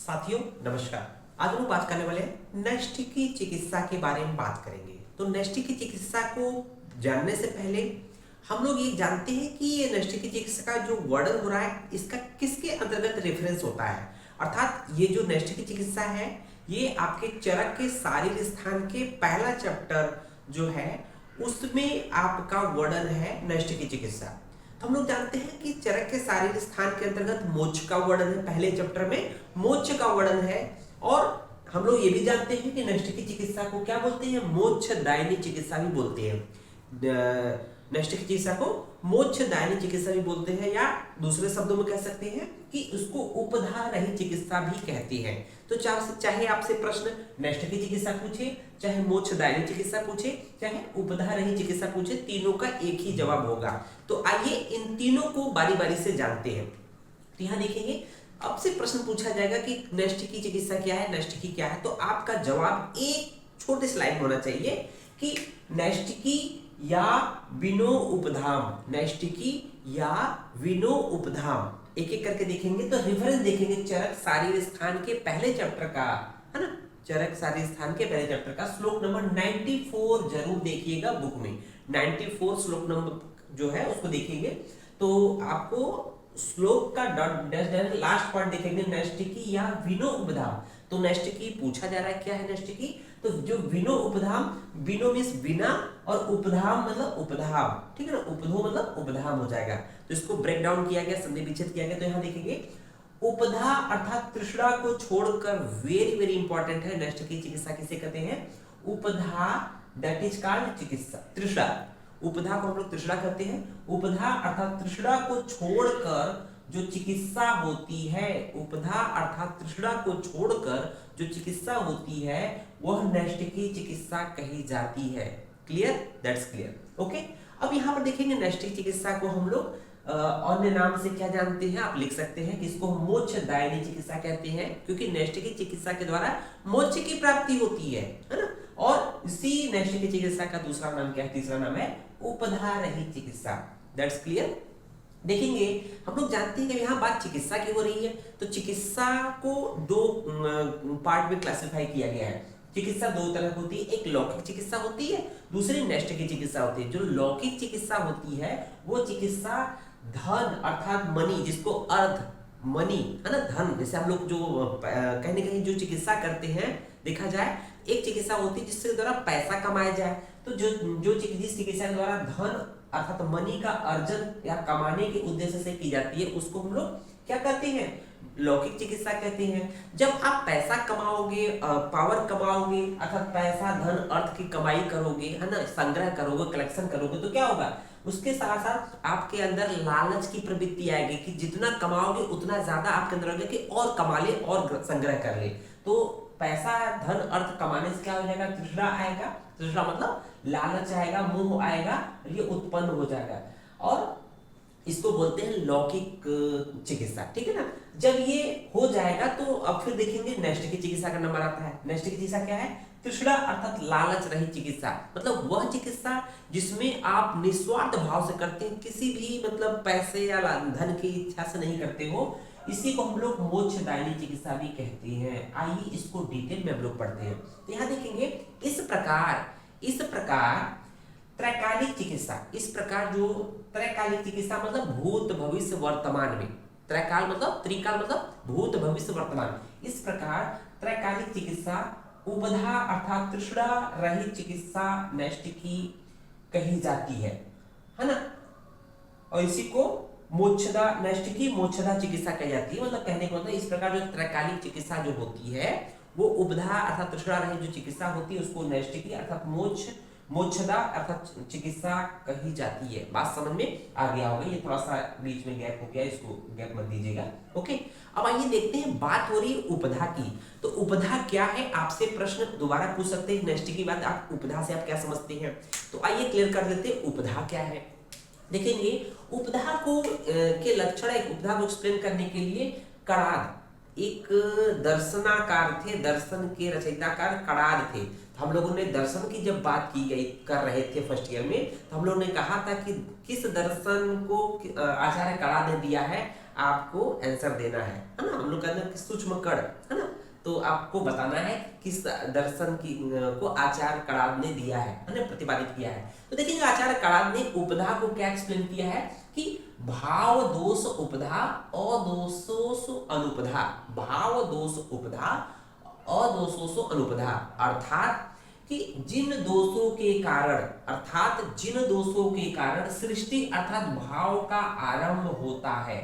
साथियों नमस्कार। आज हम बात करने वाले हैं नष्ट की चिकित्सा के बारे में बात करेंगे। तो नष्ट की चिकित्सा को जानने से पहले हम लोग ये जानते हैं कि ये नष्ट की चिकित्सा का जो वर्णन हो रहा है इसका किसके अंतर्गत रेफरेंस होता है। अर्थात ये जो नष्ट की चिकित्सा है ये आपके चरक के शारीर स्थान के पहला चैप्टर जो है उसमें आपका वर्णन है नष्ट की चिकित्सा। तो हम लोग जानते हैं कि चरक के शारीर स्थान के अंतर्गत मोक्ष का वर्णन है, पहले चैप्टर में मोक्ष का वर्णन है। और हम लोग ये भी जानते हैं कि नष्ट की चिकित्सा को क्या बोलते हैं, मोक्षदायिनी चिकित्सा भी बोलते हैं। नष्ट की चिकित्सा को मोक्षदायिनी चिकित्सा भी बोलते हैं, या दूसरे शब्दों में कह सकते हैं कि उसको उपधा रहित चिकित्सा भी कहती है। तो चाहे आपसे प्रश्न नष्ट की चिकित्सा पूछे, चाहे मोक्षदायिनी चिकित्सा पूछे, चाहे उपधा रहित चिकित्सा पूछे, तीनों का एक ही जवाब होगा। तो आइए इन तीनों को बारी बारी से जानते हैं। तो यहाँ देखेंगे अब से प्रश्न पूछा जाएगा कि नष्ट की चिकित्सा क्या है, नष्ट की क्या है। तो आपका जवाब एक छोटे स्लाइड में होना चाहिए कि नष्ट की या विनो उपधाम, नष्ट की या विनो उपधाम। एक एक करके देखेंगे तो रेफरेंस देखेंगे चरक शारीर स्थान के पहले चैप्टर का, है ना, चरक शारीर स्थान के पहले चैप्टर का श्लोक नंबर 94 जरूर देखिएगा बुक में। 94 श्लोक नंबर जो है उसको देखेंगे तो आपको श्लोक का डॉट लास्ट पॉइंट देखेंगे नष्ट की या विनो उपधाम। तो नष्ट की पूछा जा रहा है क्या है नष्ट की, तो जो विनो उपधाम, विनो मीन्स बिना और उपधाम मतलब उपधाम, ठीक है ना, उपधो मतलब उपधाम हो जाएगा। तो इसको ब्रेक डाउन किया गया, संधि विच्छेद किया गया। तो यहाँ देखेंगे उपधा अर्थात तृष्णा को छोड़कर, वेरी वेरी इंपॉर्टेंट है, नष्ट की चिकित्सा किसे कहते हैं, उपधा, दैट इज कॉल्ड चिकित्सा तृष्णा। उपधा को हम लोग तृष्णा कहते हैं। उपधा अर्थात तृष्णा को छोड़कर जो चिकित्सा होती है, उपधा अर्थात तृष्णा को छोड़कर जो चिकित्सा होती है वह नष्ट की चिकित्सा कही जाती है। Clear, that's clear, okay. अब यहाँ पर देखेंगे नष्ट की चिकित्सा को हम लोग अन्य नाम से क्या जानते हैं, आप लिख सकते हैं कि इसको मोक्षदायिनी चिकित्सा कहते हैं, क्योंकि नष्ट की चिकित्सा के द्वारा मोक्ष की प्राप्ति होती है ना। और इसी नष्ट की चिकित्सा का दूसरा नाम क्या है, तीसरा नाम है उपधा रहित चिकित्सा। That's clear. देखेंगे हम लोग जानते हैं कि यहाँ बात चिकित्सा की हो रही है, तो चिकित्सा को दो पार्ट में क्लासिफाई किया गया है। चिकित्सा दो तरह की होती है, एक लौकिक चिकित्सा होती है, दूसरी नष्ट की चिकित्सा होती है। जो लौकिक चिकित्सा होती है वो चिकित्सा धन अर्थात मनी, जिसको अर्थ मनी है ना, धन, जैसे हम लोग जो कहीं ना कहीं जो चिकित्सा करते हैं देखा जाए, एक चिकित्सा होती है जिसके द्वारा पैसा कमाया जाए। तो जिस चिकित्सा के द्वारा धन अर्थात मनी का अर्जन या कमाने के उद्देश्य से की जाती है उसको हम लोग क्या कहते हैं, लौकिक चिकित्सा कहते हैं। जब आप पैसा कमाओगे, पावर कमाओगे, अर्थात पैसा धन अर्थ की कमाई करोगे, है ना, संग्रह करोगे, कलेक्शन करोगे, तो क्या होगा, उसके साथ साथ आपके अंदर लालच की प्रवृत्ति आएगी कि जितना कमाओगे उतना ज्यादा आपके अंदर होगा कि और कमा ले और संग्रह कर ले। तो पैसा धन अर्थ कमाने से क्या हो जाएगा, तृष्णा आएगा, तृष्णा मतलब लालच आएगा, मोह आएगा, ये उत्पन्न हो जाएगा और इसको बोलते हैं लौकिक चिकित्सा, ठीक है ना। जब ये हो जाएगा तो अब फिर देखेंगे नष्ट की चिकित्सा का नंबर आता है। नष्ट की चिकित्सा क्या है, तृष्णा अर्थात लालच रहित चिकित्सा, मतलब वह चिकित्सा जिसमें आप निस्वार्थ भाव से करते हैं, किसी भी मतलब पैसे या धन की इच्छा से नहीं करते हो, इसी को हम लोग मोक्षदायिनी चिकित्सा भी कहते हैं। आइए इसको डिटेल में हम लोग पढ़ते हैं। तो यहाँ देखेंगे इस प्रकार त्रैकालिक चिकित्सा, इस प्रकार जो त्रैकालिक चिकित्सा मतलब भूत भविष्य वर्तमान में, त्रैकाल मतलब त्रिकाल मतलब भूत भविष्य वर्तमान, इस प्रकार त्रैकालिक चिकित्सा उपधा अर्थात तृष्णा रहित चिकित्सा नष्ट की कही जाती है ना। और इसी को मोक्षदा, नष्ट की मोक्षदा चिकित्सा कही जाती है। मतलब कहने का मतलब इस प्रकार जो त्रैकालिक चिकित्सा जो होती है वो उपधा अर्थात तृष्णा रहित जो चिकित्सा होती है उसको नष्ट की अर्थात मोक्षदा अर्थात चिकित्सा कही जाती है। बात समझ में आ गया होगा, ये थोड़ा सा बीच में गैप हो गया, इसको गैप मत दीजिएगा, ओके। अब आइए देखते हैं, बात हो रही है उपधा की। तो उपधा क्या है, आपसे प्रश्न दोबारा पूछ सकते हैं, नष्ट की बात आप उपधा से आप क्या समझते हैं। तो आइए क्लियर कर देते हैं उपधा क्या है। देखेंगे उपधा को के लक्षण, एक उपधा को एक्सप्लेन करने के लिए कणाद एक दर्शनाकार थे, दर्शन के रचयिताकार कणाद थे। तो हम लोगों ने दर्शन की जब बात की गई कर रहे थे फर्स्ट ईयर में, तो हम लोगों ने कहा था कि किस दर्शन को आचार्य कणाद ने दिया है, आपको आंसर देना है ना। हम लोग कहते हैं कि सूक्ष्म कण, है ना। तो आपको बताना है किस दर्शन की को आचार्य कणाद ने दिया है ना, प्रतिपादित किया है। तो देखिए आचार्य कणाद ने उपधा को क्या एक्सप्लेन किया है कि भाव दोष उपधा अदोषोष अनुपधा, भाव दोष उपधा अदोषोष अनुपधा, अर्थात कि जिन दोषों के कारण, अर्थात जिन दोषों के कारण सृष्टि अर्थात भाव का आरंभ होता है,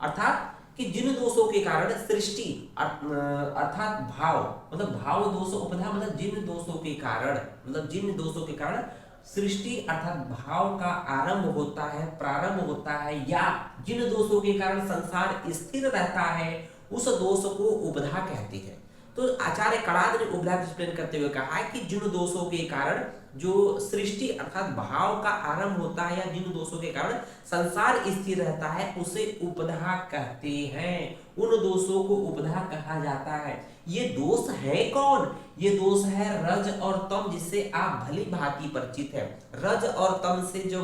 अर्थात कि जिन दोषों के कारण सृष्टि अर्थात भाव, मतलब भाव दोष उपधा मतलब जिन दोषों के कारण, मतलब जिन दोषों के कारण सृष्टि अर्थात भाव का आरंभ होता है, प्रारंभ होता है, या जिन दोषों के कारण संसार स्थिर रहता है, उस दोष को उपधा कहती है। तो आचार्य कणाद ने उपधा एक्सप्लेन करते हुए कहा है कि जिन दोषों के कारण जो सृष्टि अर्थात भाव का आरंभ होता है, या जिन दोषों के कारण संसार स्थिर रहता है, उसे उपधा कहते हैं। उन दोषों को उपधा कहा जाता है। ये दोष है कौन? ये दोष है रज और तम, जिससे आप भली भांति परिचित है। रज और तम से जो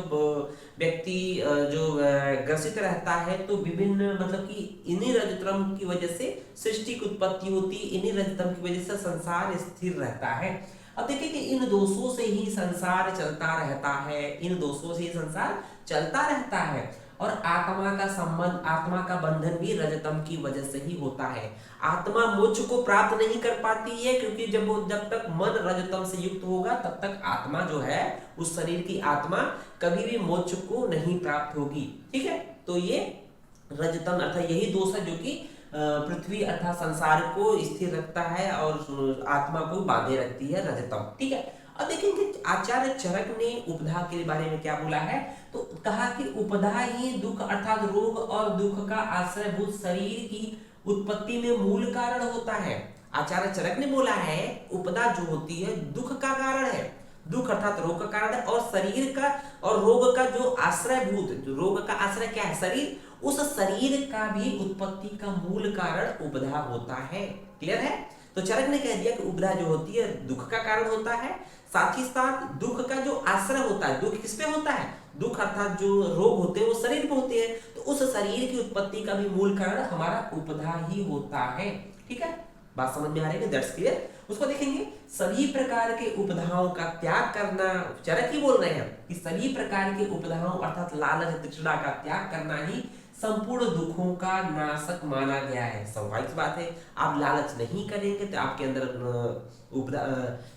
व्यक्ति जो ग्रसित रहता है, तो विभिन्न मतलब कि इन्हीं रज तम की वजह से सृष्टि की उत्पत्ति होती है, इन्हीं रज तम की वजह से संसार स्थिर रहता है। अब देखिए कि इन दोषों से ही संसार चलता रहता है, इन दोषों से ही संसार चलता रहता है। और आत्मा का संबंध, आत्मा का बंधन भी रजतम की वजह से ही होता है। आत्मा मोक्ष को प्राप्त नहीं कर पाती है, क्योंकि जब तक मन रजतम से युक्त होगा, तब तक आत्मा जो है, उस शरीर की आत्मा कभी भी मोक्ष को नहीं प्राप्त होगी। ठीक है, तो ये रजतम अर्थात यही दोष है जो कि पृथ्वी अर्थात संसार को स्थिर रखता है और आत्मा को बांधे रखती है, रजतम। ठीक है, अब देखेंगे आचार्य चरक ने उपधा के बारे में क्या बोला है। तो कहा कि उपधा ही दुख अर्थात रोग और दुख का आश्रयभूत शरीर की उत्पत्ति में मूल कारण होता है। आचार्य चरक ने बोला है उपधा जो होती है दुख का कारण है, दुख अर्थात रोग का कारण है, और शरीर का और रोग का जो आश्रयभूत, जो रोग का आश्रय क्या है, शरीर, उस शरीर का भी उत्पत्ति का मूल कारण उपधा होता है। क्लियर है? तो चरक ने कह दिया कि उपधा जो होती है दुख का कारण होता है, साथ ही साथ दुख का जो आश्रय होता है, दुख किस पे होता है, दुख अर्थात जो रोग होते हैं वो शरीर पे होते हैं, तो उस शरीर की उत्पत्ति का भी मूल कारण हमारा उपधा ही होता है। ठीक है, बात समझ में आ रही है? That's clear. उसको देखेंगे सभी प्रकार के उपधाओं का त्याग करना, चरक ही बोल रहे हैं कि सभी प्रकार के उपधाओं अर्थात लालच तृष्णा का त्याग करना ही संपूर्ण दुखों का नाशक माना गया है। स्वाभाविक बात है, आप लालच नहीं करेंगे तो आपके अंदर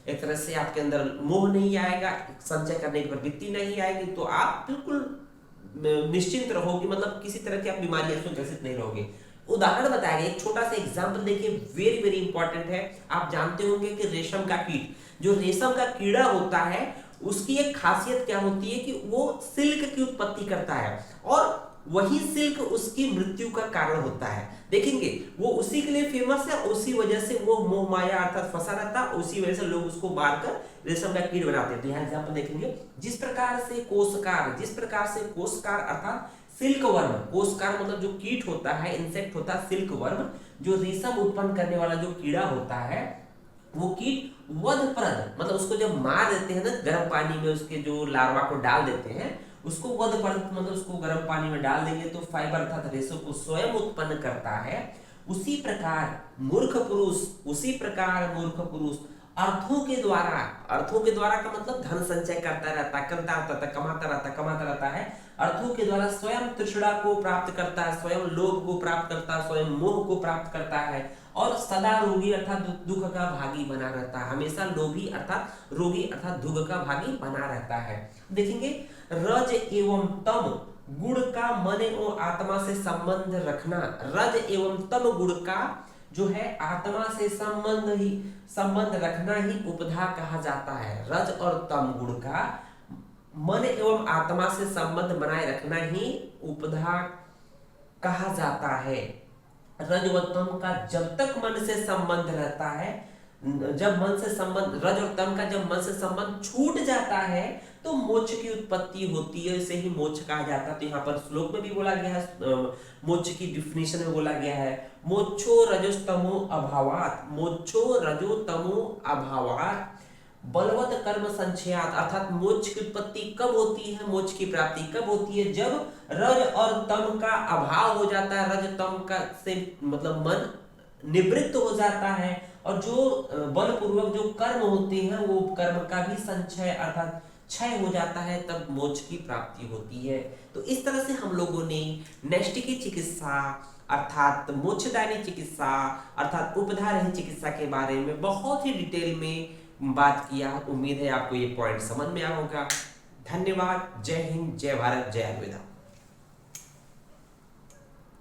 एक तरह से आपके अंदर मोह नहीं आएगा, संचय करने की प्रवृत्ति नहीं आएगी, तो आप बिल्कुल निश्चिंत रहोगे, मतलब किसी तरह की आप बीमारियों से ग्रसित नहीं रहोगे। उदाहरण बताया गया, एक छोटा सा एग्जाम्पल देखिए, वेरी वेरी इंपॉर्टेंट है। आप जानते होंगे कि रेशम का कीट, जो रेशम का कीड़ा होता है, उसकी एक खासियत क्या होती है कि वो सिल्क की उत्पत्ति करता है, और वही सिल्क उसकी मृत्यु का कारण होता है। देखेंगे वो उसी के लिए फेमस है, उसी वजह से वो मोह माया अर्थात फंसा रहता है, उसी वजह से लोग उसको मारकर रेशम का कीट बनाते हैं। तो यहाँ एग्जाम्पल देखेंगे, जिस प्रकार से कोशकार अर्थात सिल्क वर्म, कोशकार मतलब जो कीट होता है, इंसेक्ट होता है, सिल्क वर्म जो रेशम उत्पन्न करने वाला जो कीड़ा होता है, वो कीट वधप्रद मतलब उसको जब मार देते हैं ना, गर्म पानी में उसके जो लार्वा को डाल देते हैं, उसको वधप्रद मतलब उसको गर्म पानी में डाल देंगे तो फाइबर अर्थात रेशम को स्वयं उत्पन्न करता है। उसी प्रकार मूर्ख पुरुष अर्थों के द्वारा का मतलब धन संचय करता रहता है, कमाता रहता है, अर्थों के द्वारा स्वयं तृष्णा को प्राप्त करता है, स्वयं लोभ को प्राप्त करता है, स्वयं मोह को प्राप्त करता है, और सदा रोगी अर्थात दुख का भागी बना रहता है, हमेशा लोभी अर्थात रोगी अर्थात दुख का भागी बना रहता है। देखेंगे रज एवं तम गुण का मन एवं आत्मा से संबंध रखना, रज एवं तम गुण का जो है आत्मा से संबंध रखना ही उपधा कहा जाता है। रज और तम गुण का मन एवं आत्मा से संबंध बनाए रखना ही उपधा कहा जाता है। रज व तम का जब तक मन से संबंध रहता है, जब मन से संबंध, रज और तम का जब मन से संबंध छूट जाता है तो मोक्ष की उत्पत्ति होती है, इसे ही मोक्ष कहा जाता है। तो यहाँ पर श्लोक में भी बोला गया है, मोक्ष की डिफिनेशन में बोला गया है, मोक्षो रजस्तमो अभावात, मोक्षो रजो तमो अभावात बलवत कर्म संचयात, अर्थात मोक्ष की उत्पत्ति कब होती है, मोक्ष की प्राप्ति कब होती है, जब रज और तम का अभाव हो जाता है, रज तम का से मतलब मन निवृत्त हो जाता है, और जो बलपूर्वक जो कर्म होते हैं वो कर्म का भी संचय अर्थात क्षय हो जाता है, तब मोक्ष की प्राप्ति होती है। तो इस तरह से हम लोगों ने नष्ट की चिकित्सा अर्थात मोक्षदायी चिकित्सा अर्थात उपधा रहित चिकित्सा के बारे में बहुत ही डिटेल में बात किया। उम्मीद है आपको ये पॉइंट समझ में आया होगा। धन्यवाद। जय हिंद, जय भारत, जय आयुर्वेदा।